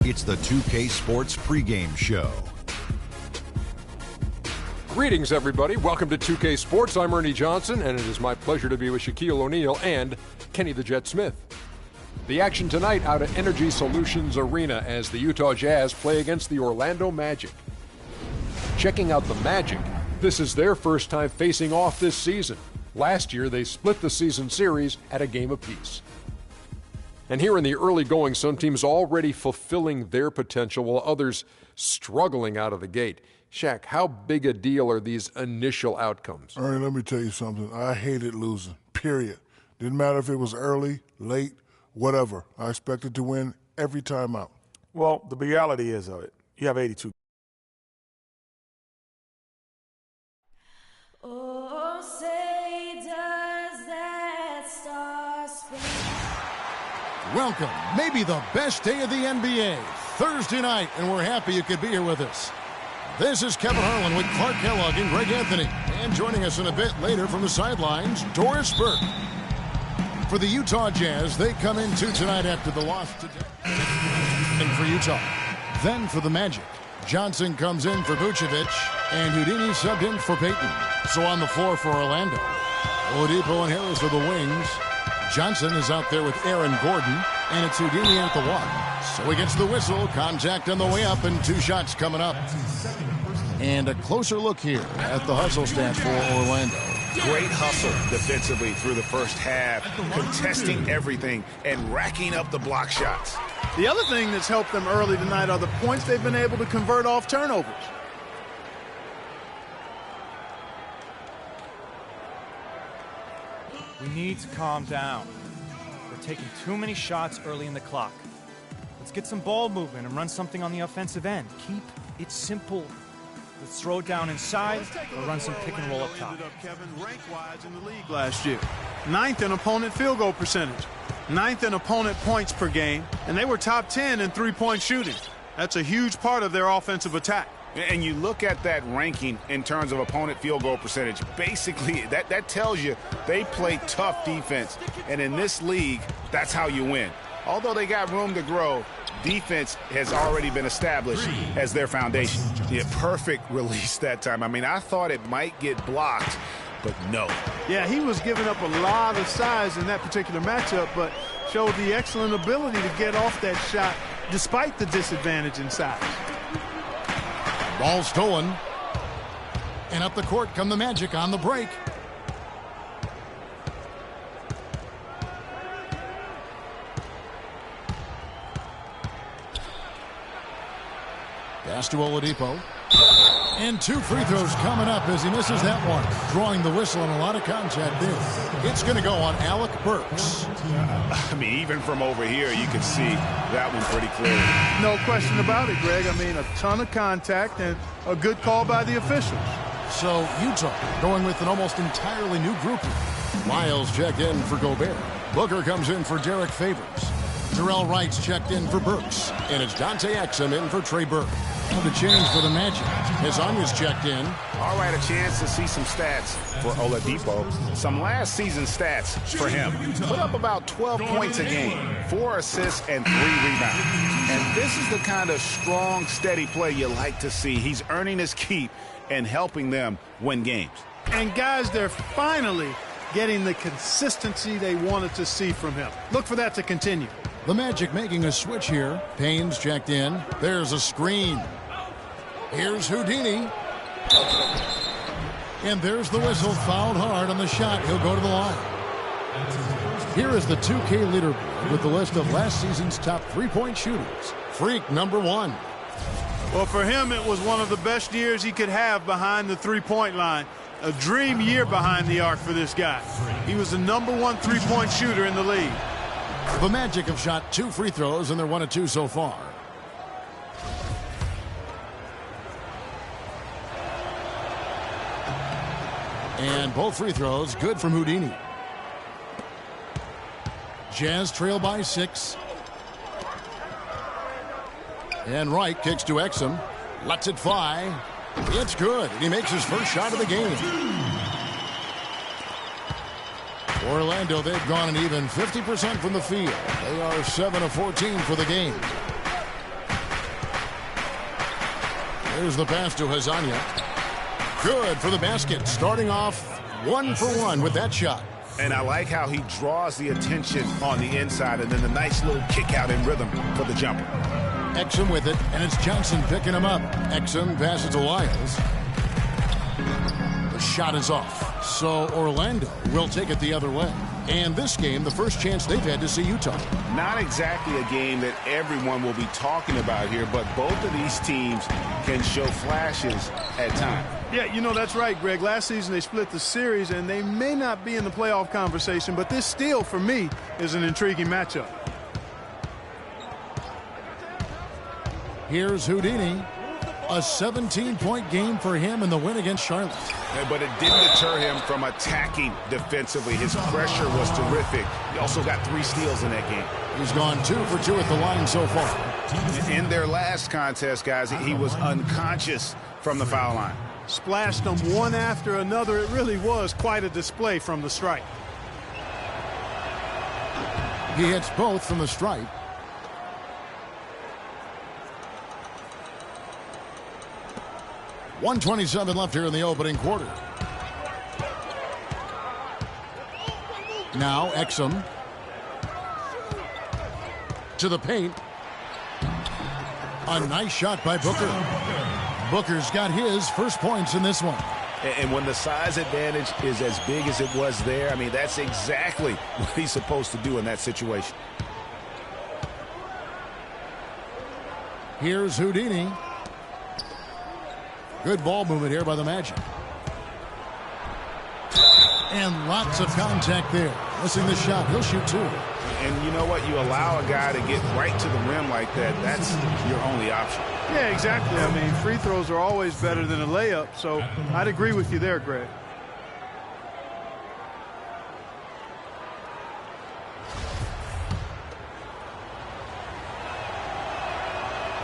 It's the 2K Sports pregame show. Greetings, everybody. Welcome to 2K Sports. I'm Ernie Johnson, and it is my pleasure to be with Shaquille O'Neal and Kenny the Jet Smith. The action tonight out at Energy Solutions Arena as the Utah Jazz play against the Orlando Magic. Checking out the Magic, this is their first time facing off this season. Last year, they split the season series at a game apiece. And here in the early going, some teams already fulfilling their potential while others struggling out of the gate. Shaq, how big a deal are these initial outcomes? Ernie, let me tell you something. I hated losing, period. Didn't matter if it was early, late, whatever. I expected to win every time out. Well, the reality is of it, you have 82. Oh, say does that star span? Welcome, maybe the best day of the NBA, Thursday night, and we're happy you could be here with us. This is Kevin Harlan with Clark Kellogg and Greg Anthony. And joining us in a bit later from the sidelines, Doris Burke. For the Utah Jazz, they come into tonight after the loss today. And for Utah. Then for the Magic, Johnson comes in for Vucevic, and Houdini subbed in for Payton. So on the floor for Orlando, Oladipo and Harris are the wings. Johnson is out there with Aaron Gordon, and it's Houdini at the one. So he gets the whistle, contact on the way up, and two shots coming up. And a closer look here at the hustle stats for Orlando. Great hustle defensively through the first half, contesting everything and racking up the block shots. The other thing that's helped them early tonight are the points they've been able to convert off turnovers. We need to calm down. We're taking too many shots early in the clock. Let's get some ball movement and run something on the offensive end. Keep it simple. Let's throw it down inside or run some pick and roll up top. Kevin, rank-wise in the league last year. 9th in opponent field goal percentage. 9th in opponent points per game. And they were top 10 in three-point shooting. That's a huge part of their offensive attack. And you look at that ranking in terms of opponent field goal percentage. Basically, that tells you they play tough defense. And in this league, that's how you win. Although they got room to grow, defense has already been established as their foundation. Yeah, perfect release that time. I mean, I thought it might get blocked, but no. Yeah, he was giving up a lot of size in that particular matchup, but showed the excellent ability to get off that shot despite the disadvantage in size. Ball stolen. And up the court come the Magic on the break. Pass to Oladipo. And two free throws coming up as he misses that one. Drawing the whistle and a lot of contact there. It's going to go on Alec Burks. I mean, even from over here, you can see that one pretty clearly. No question about it, Greg. I mean, a ton of contact and a good call by the officials. So Utah going with an almost entirely new grouping. Miles checked in for Gobert. Booker comes in for Derek Favors. Terrell Wright's checked in for Burks. And it's Dante Exum in for Trey Burke. And the change for the Magic. Hezonja's checked in. All right, a chance to see some stats for Oladipo. Some last season stats for him. Put up about 12 points a game, 4 assists, and 3 rebounds. And this is the kind of strong, steady play you like to see. He's earning his keep and helping them win games. And guys, they're finally getting the consistency they wanted to see from him. Look for that to continue. The Magic making a switch here. Payne's checked in. There's a screen. Here's Houdini. And there's the whistle. Fouled hard on the shot. He'll go to the line. Here is the 2K leaderboard with the list of last season's top three-point shooters. Freak number 1. Well, for him, it was one of the best years he could have behind the three-point line. A dream year behind the arc for this guy. He was the number 1 three-point shooter in the league. The Magic have shot 2 free throws, and they're 1 of 2 so far. And both free throws good from Houdini. Jazz trail by 6. And Wright kicks to Exum. Lets it fly. It's good. He makes his first shot of the game. Orlando, they've gone an even 50% from the field. They are 7 of 14 for the game. Here's the pass to Hazania. Good for the basket. Starting off 1 for 1 with that shot. And I like how he draws the attention on the inside and then the nice little kick out in rhythm for the jumper. Exum with it, and it's Johnson picking him up. Exum passes to Lyles. The shot is off. So Orlando will take it the other way. And this game, the first chance they've had to see Utah. Not exactly a game that everyone will be talking about here, but both of these teams can show flashes at times. Yeah, you know, that's right, Greg. Last season they split the series, and they may not be in the playoff conversation, but this still, for me, is an intriguing matchup. Here's Houdini. A 17-point game for him in the win against Charlotte. But it didn't deter him from attacking defensively. His pressure was terrific. He also got 3 steals in that game. He's gone 2 for 2 at the line so far. In their last contest, guys, he was unconscious from the foul line. Splashed them one after another. It really was quite a display from the stripe. He hits both from the stripe. .127 left here in the opening quarter. Now Exum to the paint. A nice shot by Booker. Booker's got his first points in this one. And when the size advantage is as big as it was there, I mean, that's exactly what he's supposed to do in that situation. Here's Houdini. Good ball movement here by the Magic. And lots of contact there. Missing the shot. He'll shoot 2. And you know what? You allow a guy to get right to the rim like that. That's your only option. Yeah, exactly. I mean, free throws are always better than a layup, so I'd agree with you there, Greg.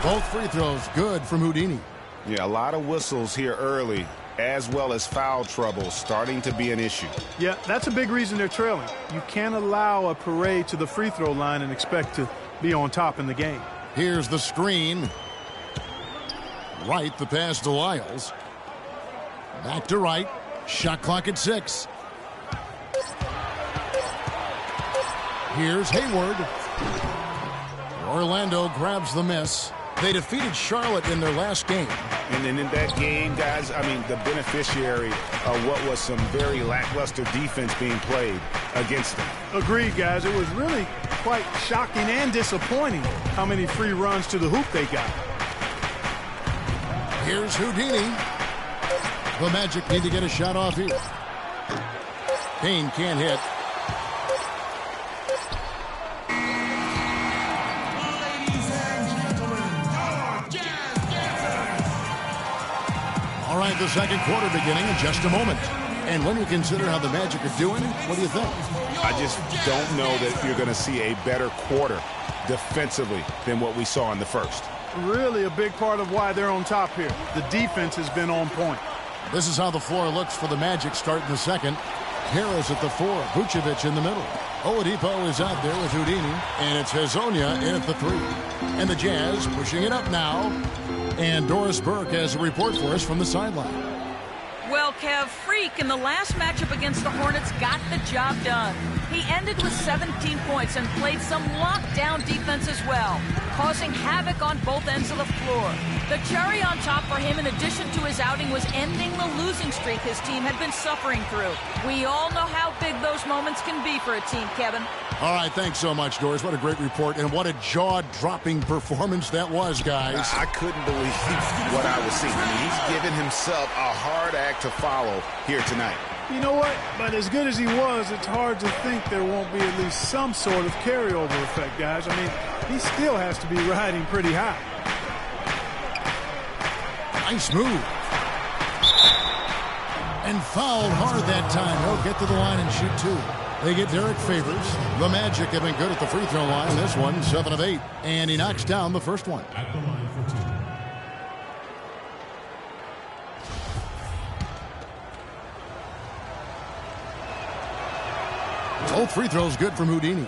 Both free throws good from Houdini. Yeah, a lot of whistles here early, as well as foul trouble starting to be an issue. Yeah, that's a big reason they're trailing. You can't allow a parade to the free throw line and expect to be on top in the game. Here's the screen. Right, the pass to Lyles. Back to right. Shot clock at 6. Here's Hayward. Orlando grabs the miss. They defeated Charlotte in their last game. And then in that game, guys, I mean, the beneficiary of what was some very lackluster defense being played against them. Agreed, guys. It was really quite shocking and disappointing how many free runs to the hoop they got. Here's Houdini. The Magic need to get a shot off here. Payne can't hit. All right, the second quarter beginning in just a moment. And when you consider how the Magic are doing, what do you think? I just don't know that you're going to see a better quarter defensively than what we saw in the first. Really a big part of why they're on top here. The defense has been on point. This is how the floor looks for the Magic starting the second. Harris at the 4, Vucevic in the middle. Oladipo is out there with Houdini, and it's Hazonia in at the 3. And the Jazz pushing it up now. And Doris Burke has a report for us from the sideline. Well, Kev, Freak in the last matchup against the Hornets got the job done. He ended with 17 points and played some lockdown defense as well, causing havoc on both ends of the floor. The cherry on top for him, in addition to his outing, was ending the losing streak his team had been suffering through. We all know how big those moments can be for a team, Kevin. All right, thanks so much, Doris. What a great report, and what a jaw-dropping performance that was, guys. I couldn't believe what I was seeing. I mean, he's given himself a hard act to follow here tonight. You know what? But as good as he was, it's hard to think there won't be at least some sort of carryover effect, guys. I mean, he still has to be riding pretty high. Nice move. And fouled hard that time. He'll get to the line and shoot 2. They get Derek Favors. The Magic have been good at the free throw line. This one, 7 of 8. And he knocks down the first one. At the line for 2. Both free throws good from Houdini.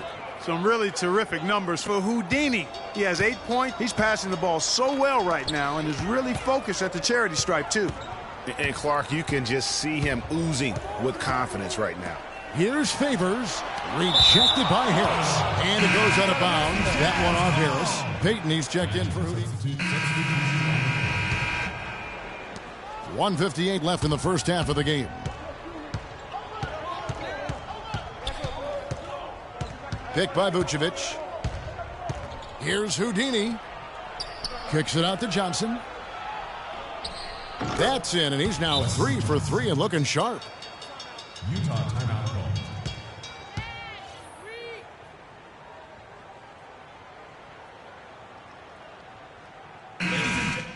Some really terrific numbers for Houdini. He has 8 points. He's passing the ball so well right now and is really focused at the charity stripe, too. And Clark, you can just see him oozing with confidence right now. Here's Favors, rejected by Harris, and it goes out of bounds. That one off Harris. Peyton, he's checked in for Houdini. 1:58 left in the first half of the game. Pick by Vucevic. Here's Houdini. Kicks it out to Johnson. That's in, and he's now 3 for 3 and looking sharp. Utah timeout call.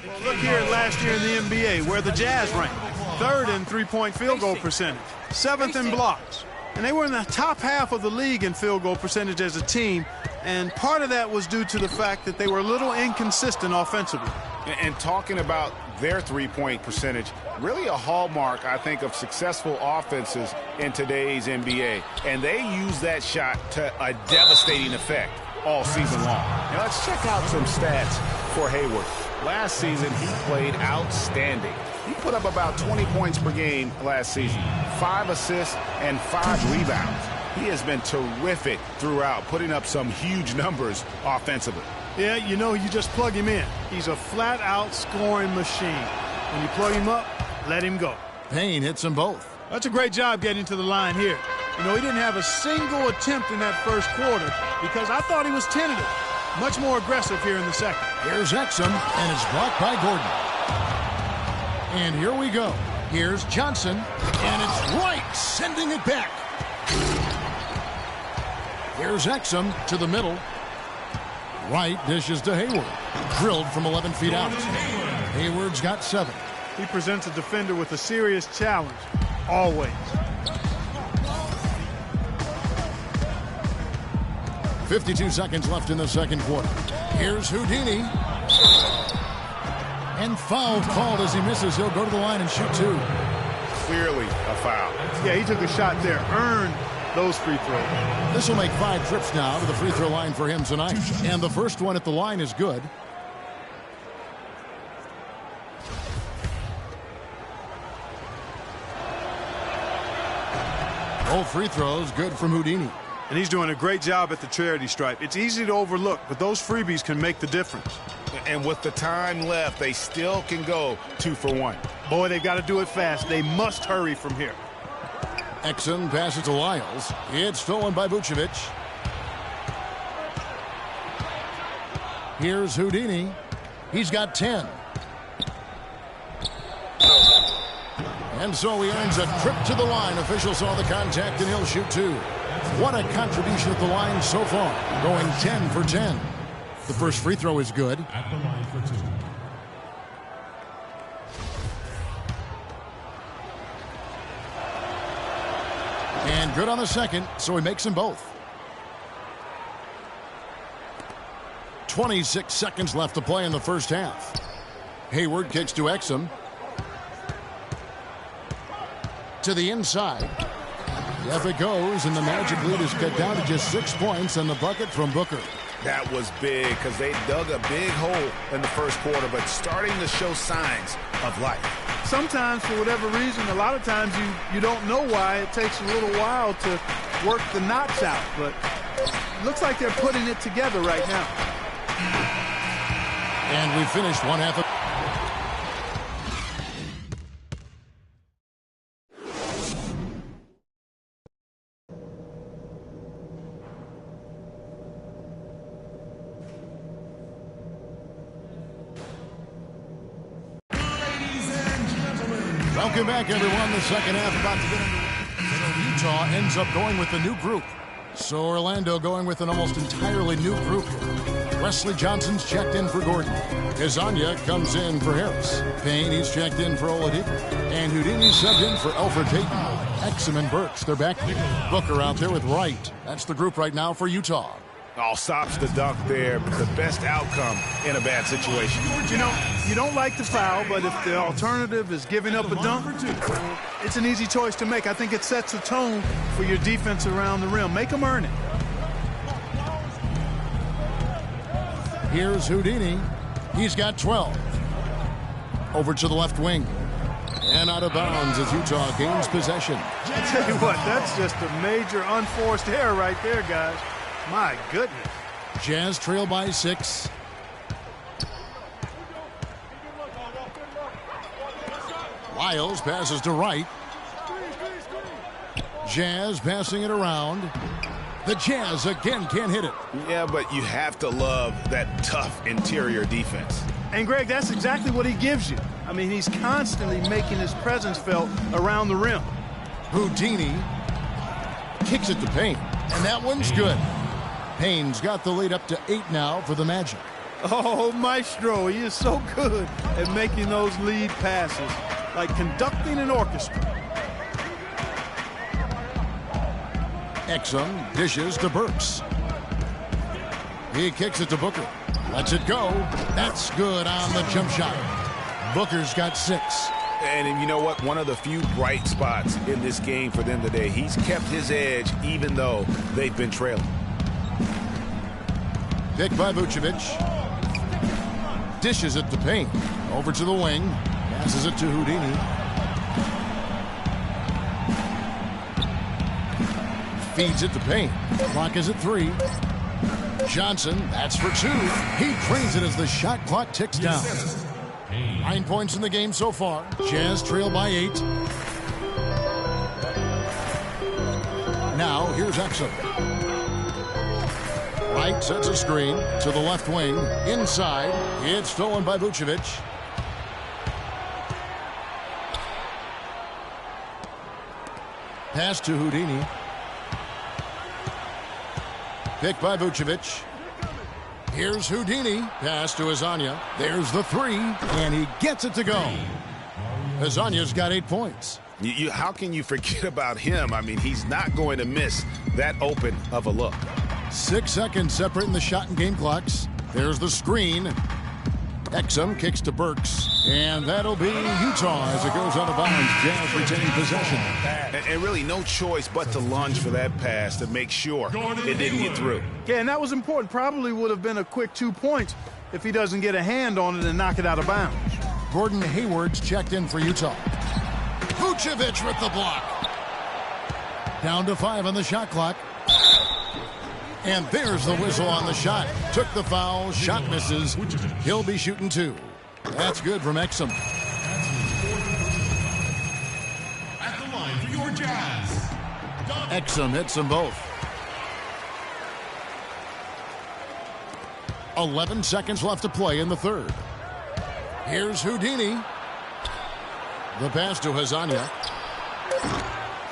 Well, look here at last year in the NBA, where the Jazz ranked 3rd in three-point field goal percentage, 7th in blocks. And they were in the top half of the league in field goal percentage as a team, and part of that was due to the fact that they were a little inconsistent offensively. And talking about their three-point percentage, really a hallmark, I think, of successful offenses in today's NBA. And they use that shot to a devastating effect all season long. Now let's check out some stats for Hayward. Last season, he played outstanding. He put up about 20 points per game last season, 5 assists and 5 rebounds. He has been terrific throughout, putting up some huge numbers offensively. Yeah, you know, you just plug him in. He's a flat-out scoring machine. When you plug him up, let him go. Payne hits them both. That's a great job getting to the line here. You know, he didn't have a single attempt in that first quarter because I thought he was tentative. Much more aggressive here in the second. Here's Exum, and it's blocked by Gordon. And here we go. Here's Johnson, and it's Wright sending it back. Here's Exum to the middle. Wright dishes to Hayward. Drilled from 11 feet out. Hayward's got 7. He presents a defender with a serious challenge, always. 52 seconds left in the second quarter. Here's Houdini. And foul called as he misses. He'll go to the line and shoot 2. Clearly a foul. Yeah, he took a shot there, earned those free throws. This will make 5 trips now to the free throw line for him tonight. And the first one at the line is good. Both free throws good from Houdini. And he's doing a great job at the charity stripe. It's easy to overlook, but those freebies can make the difference. And with the time left, they still can go 2 for 1. Boy, they've got to do it fast. They must hurry from here. Exum passes to Lyles. It's stolen by Vucevic. Here's Houdini. He's got 10. And so he earns a trip to the line. Official saw the contact, and he'll shoot 2. What a contribution at the line so far. Going 10 for 10. The first free throw is good. At the line for 2. And good on the second, so he makes them both. 26 seconds left to play in the first half. Hayward kicks to Exum. To the inside. Up it goes, and the Magic lead is cut down to just 6 points and the bucket from Booker. That was big because they dug a big hole in the first quarter, but starting to show signs of life. Sometimes, for whatever reason, a lot of times you don't know why. It takes a little while to work the knots out, but it looks like they're putting it together right now. And we finished one half of... Welcome back, everyone. The second half about to get underway. So Utah ends up going with a new group. So Orlando going with an almost entirely new group here. Wesley Johnson's checked in for Gordon. Kazanya comes in for Harris. Payne, he's checked in for Oladipo. And Houdini subbed in for Elfrid Payton. Exum and Burks, they're back. Booker out there with Wright. That's the group right now for Utah. All stops the dunk there, but the best outcome in a bad situation. You know, you don't like the foul, but if the alternative is giving up a dunk, it's an easy choice to make. I think it sets a tone for your defense around the rim. Make them earn it. Here's Houdini. He's got 12. Over to the left wing. And out of bounds as Utah gains possession. I tell you what, that's just a major unforced error right there, guys. My goodness. Jazz trail by 6. Lyles passes to Wright. Jazz passing it around. The Jazz again can't hit it. Yeah, but you have to love that tough interior defense. And, Greg, that's exactly what he gives you. I mean, he's constantly making his presence felt around the rim. Houdini kicks it to Payne, and that one's good. Payne's got the lead up to 8 now for the Magic. Oh, Maestro, he is so good at making those lead passes, like conducting an orchestra. Exum dishes to Burks. He kicks it to Booker. Lets it go. That's good on the jump shot. Booker's got 6. And you know what? One of the few bright spots in this game for them today. He's kept his edge even though they've been trailing. Picked by Vucevic. Dishes it to Payne. Over to the wing. Passes it to Houdini. Feeds it to Payne. Clock is at 3. Johnson, that's for 2. He drains it as the shot clock ticks down. 9 points in the game so far. Jazz trail by 8. Now, here's Exum. Wright sets a screen to the left wing. Inside, it's stolen by Vucevic. Pass to Houdini. Picked by Vucevic. Here's Houdini. Pass to Azania. There's the 3, and he gets it to go. Azania's got 8 points. How can you forget about him? I mean, he's not going to miss that open of a look. 6 seconds separating the shot and game clocks. There's the screen. Exum kicks to Burks, and that'll be Utah as it goes out of bounds. Jazz retaining possession. And really no choice but to lunge for that pass to make sure it didn't get through. Yeah, and that was important. Probably would have been a quick 2 points if he doesn't get a hand on it and knock it out of bounds. Gordon Hayward's checked in for Utah. Vucevic with the block. Down to 5 on the shot clock. And there's the whistle on the shot. Took the foul. Shot misses. He'll be shooting 2. That's good from Exum. At the line for your Jazz. Exum hits them both. 11 seconds left to play in the third. Here's Houdini. The pass to Hazania.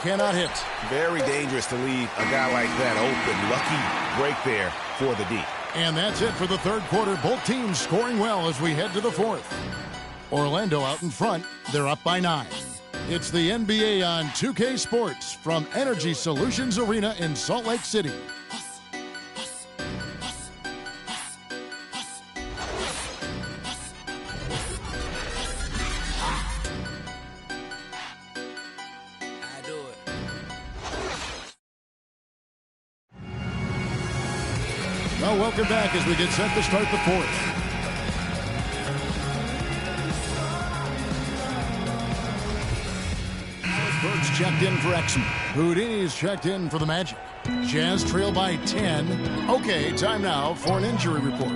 Cannot hit. Very dangerous to leave a guy like that open. Lucky break there for the D. And that's it for the third quarter. Both teams scoring well as we head to the fourth. Orlando out in front. They're up by 9. It's the NBA on 2K Sports from Energy Solutions Arena in Salt Lake City. Well, welcome back as we get set to start the fourth. Burks checked in for Exum. Houdini's checked in for the Magic. Jazz trail by 10. Okay, time now for an injury report.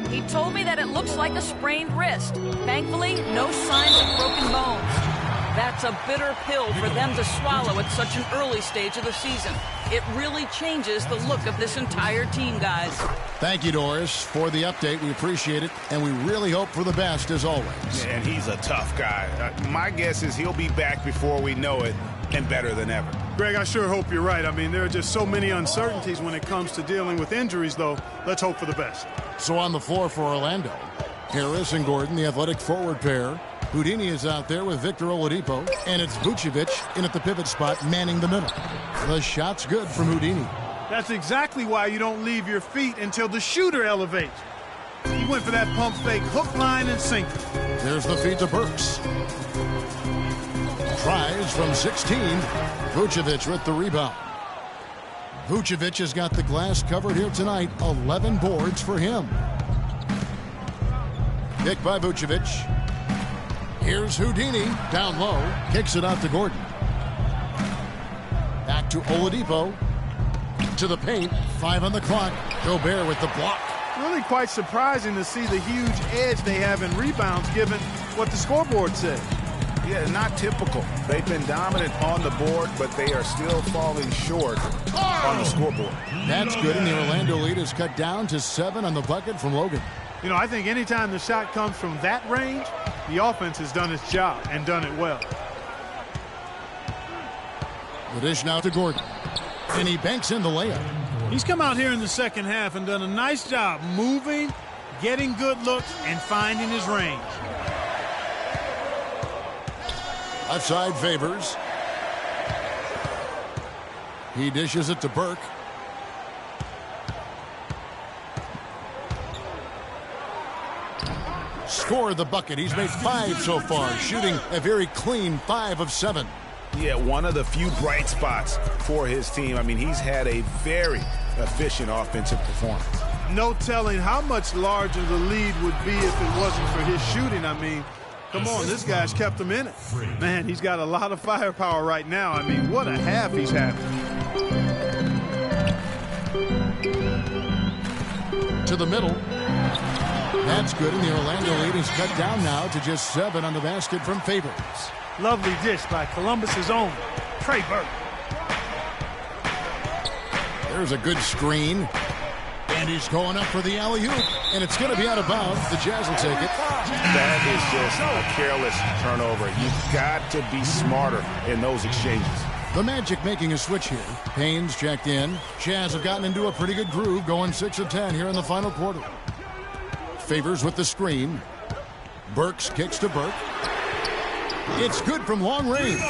He told me that it looks like a sprained wrist. Thankfully, no signs of broken bones. That's a bitter pill for them to swallow at such an early stage of the season. It really changes the look of this entire team, guys. Thank you, Doris, for the update. We appreciate it, and we really hope for the best as always. And he's a tough guy. My guess is he'll be back before we know it and better than ever. Greg, I sure hope you're right. I mean, there are just so many uncertainties when it comes to dealing with injuries, though. Let's hope for the best. So on the floor for Orlando, Harris and Gordon, the athletic forward pair. Houdini is out there with Victor Oladipo, and it's Vucevic in at the pivot spot, manning the middle. The shot's good from Houdini. That's exactly why you don't leave your feet until the shooter elevates. He went for that pump fake, hook, line, and sinker. There's the feed to Burks. Tries from 16. Vucevic with the rebound. Vucevic has got the glass covered here tonight. 11 boards for him. Pick by Vucevic. Here's Houdini. Down low. Kicks it out to Gordon. Back to Oladipo. To the paint. 5 on the clock. Gobert with the block. Really quite surprising to see the huge edge they have in rebounds given what the scoreboard said. Yeah, not typical. They've been dominant on the board, but they are still falling short on the scoreboard. That's good, and the Orlando lead is cut down to 7 on the bucket from Logan. You know, I think anytime the shot comes from that range, the offense has done its job and done it well. The dish now to Gordon. And he banks in the layup. He's come out here in the second half and done a nice job moving, getting good looks, and finding his range. Left side Favors. He dishes it to Burke. Scored the bucket. He's made 5 so far, shooting a very clean 5 of 7. Yeah, one of the few bright spots for his team. I mean, he's had a very efficient offensive performance. No telling how much larger the lead would be if it wasn't for his shooting. I mean, come on, this guy's kept him in it. Man, he's got a lot of firepower right now. I mean, what a half he's having. To the middle. That's good, and the Orlando lead is cut down now to just 7 on the basket from Favors. Lovely dish by Columbus's own Trey Burke. There's a good screen. And he's going up for the alley-oop. And it's going to be out of bounds. The Jazz will take it. That is just a careless turnover. You've got to be smarter in those exchanges. The Magic making a switch here. Payne's checked in. Jazz have gotten into a pretty good groove, going 6 of 10 here in the final quarter. Favors with the screen. Burks kicks to Burke. It's good from long range.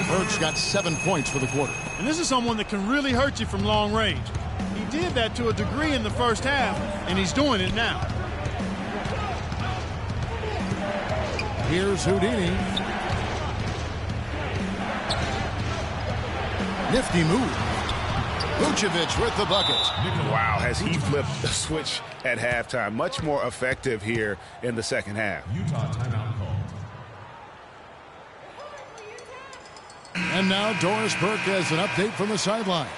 Burks got 7 points for the quarter. And this is someone that can really hurt you from long range. He did that to a degree in the first half, and he's doing it now. Here's Houdini. Nifty move. Vucevic with the bucket. Wow, has he flipped the switch at halftime. Much more effective here in the second half. Utah timeout call. And now Doris Burke has an update from the sidelines.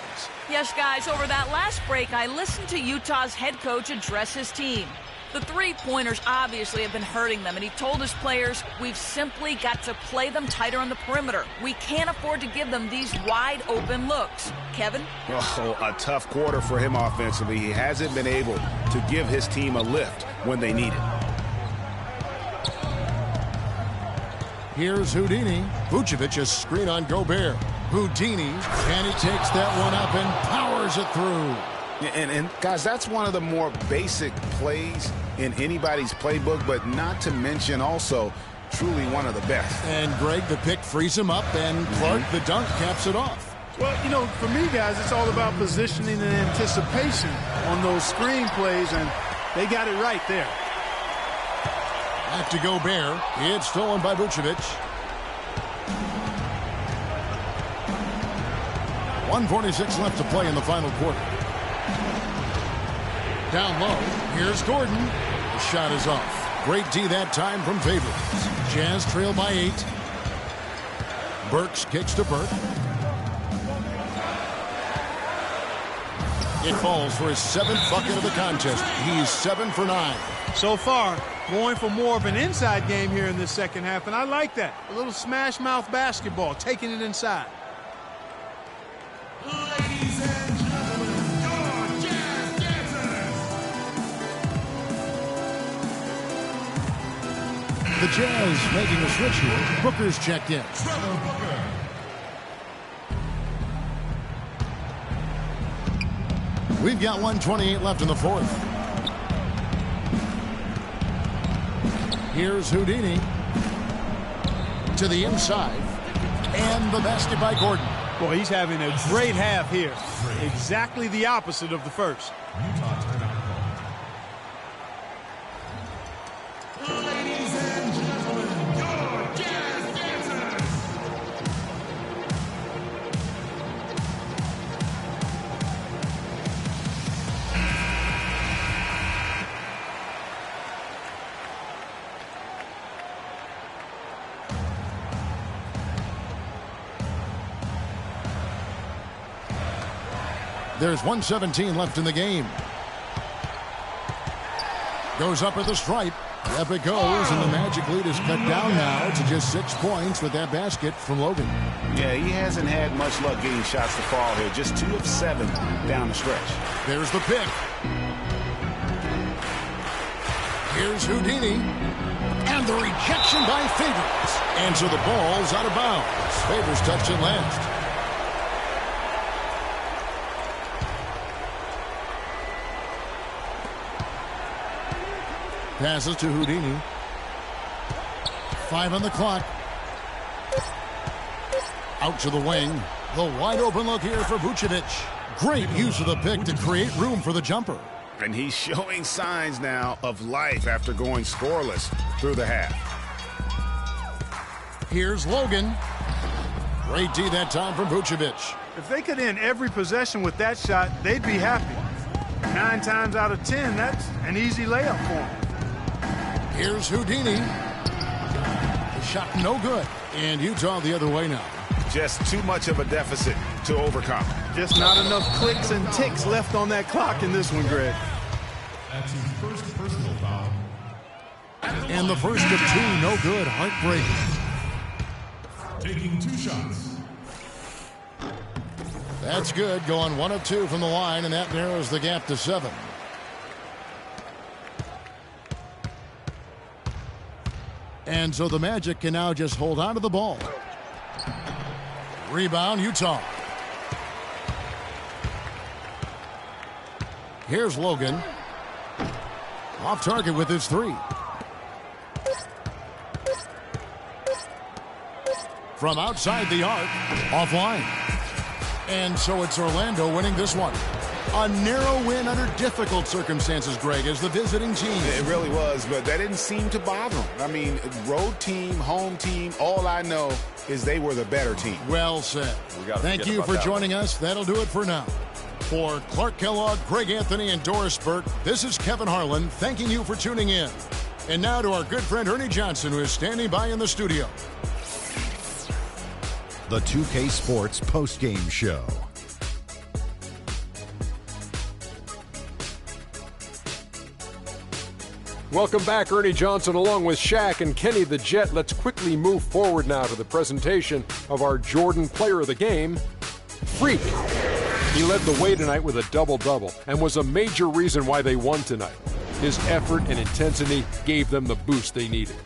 Yes, guys, over that last break, I listened to Utah's head coach address his team. The three-pointers obviously have been hurting them, and he told his players, we've simply got to play them tighter on the perimeter. We can't afford to give them these wide-open looks. Kevin? Oh, a tough quarter for him offensively. He hasn't been able to give his team a lift when they need it. Here's Houdini. Vucevic a screen on Gobert. Houdini, and he takes that one up and powers it through. And guys, that's one of the more basic plays in anybody's playbook, but not to mention also truly one of the best. And Greg, the pick frees him up, and Clark, the dunk, caps it off. Well, you know, for me, guys, it's all about positioning and anticipation on those screen plays, and they got it right there. Back to Gobert. It's stolen by Vucevic. 1:46 left to play in the final quarter. Down low. Here's Gordon. The shot is off. Great D that time from Favors. Jazz trail by 8. Burks kicks to Burke. It falls for his 7th bucket of the contest. He's 7 for 9. So far, going for more of an inside game here in this second half, and I like that. A little smash mouth basketball, taking it inside. Ladies and gentlemen, your jazz dancers. The Jazz making a switch here. Booker's checked in. Trevor Booker. We've got 1:28 left in the fourth. Here's Houdini. To the inside. And the basket by Gordon. Boy, he's having a great half here. Exactly the opposite of the first. Utah timeout call. Ladies and gentlemen, your jazz dancers. There's 1:17 left in the game. Goes up at the stripe. Up it goes, and the Magic lead is cut down now to just 6 points with that basket from Logan. Yeah, he hasn't had much luck getting shots to fall here. Just 2 of 7 down the stretch. There's the pick. Here's Houdini. And the rejection by Favors. And so the ball's out of bounds. Favors touched it last. Passes to Houdini. 5 on the clock. Out to the wing. The wide open look here for Vucevic. Great use of the pick to create room for the jumper. And he's showing signs now of life after going scoreless through the half. Here's Logan. Great D that time from Vucevic. If they could end every possession with that shot, they'd be happy. 9 times out of 10, that's an easy layup for them. Here's Houdini. The shot no good. And Utah the other way now. Just too much of a deficit to overcome. Just not enough clicks and ticks left on that clock in this one, Greg. That's his first personal foul. And the first of 2, no good. Heartbreaking. Taking 2 shots. That's good. Going 1 of 2 from the line, and that narrows the gap to 7. And so the Magic can now just hold on to the ball. Rebound, Utah. Here's Logan. Off target with his 3. From outside the arc, offline. And so it's Orlando winning this one. A narrow win under difficult circumstances, Greg, as the visiting team. It really was, but that didn't seem to bother them. I mean, road team, home team, all I know is they were the better team. Well said. Thank you for joining us. That'll do it for now. For Clark Kellogg, Greg Anthony, and Doris Burke, this is Kevin Harlan thanking you for tuning in. And now to our good friend Ernie Johnson, who is standing by in the studio. The 2K Sports postgame show. Welcome back, Ernie Johnson, along with Shaq and Kenny the Jet. Let's quickly move forward now to the presentation of our Jordan Player of the Game, Freak. He led the way tonight with a double-double and was a major reason why they won tonight. His effort and intensity gave them the boost they needed.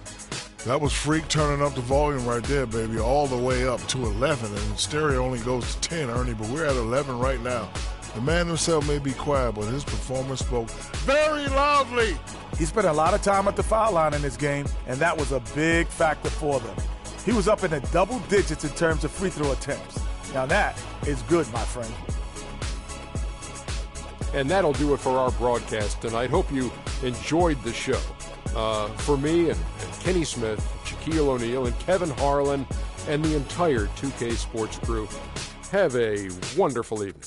That was Freak turning up the volume right there, baby, all the way up to 11. And stereo only goes to 10, Ernie, but we're at 11 right now. The man himself may be quiet, but his performance spoke very loudly. He spent a lot of time at the foul line in this game, and that was a big factor for them. He was up in the double digits in terms of free throw attempts. Now that is good, my friend. And that'll do it for our broadcast tonight. Hope you enjoyed the show. For me and Kenny Smith, Shaquille O'Neal, and Kevin Harlan, and the entire 2K Sports crew, have a wonderful evening.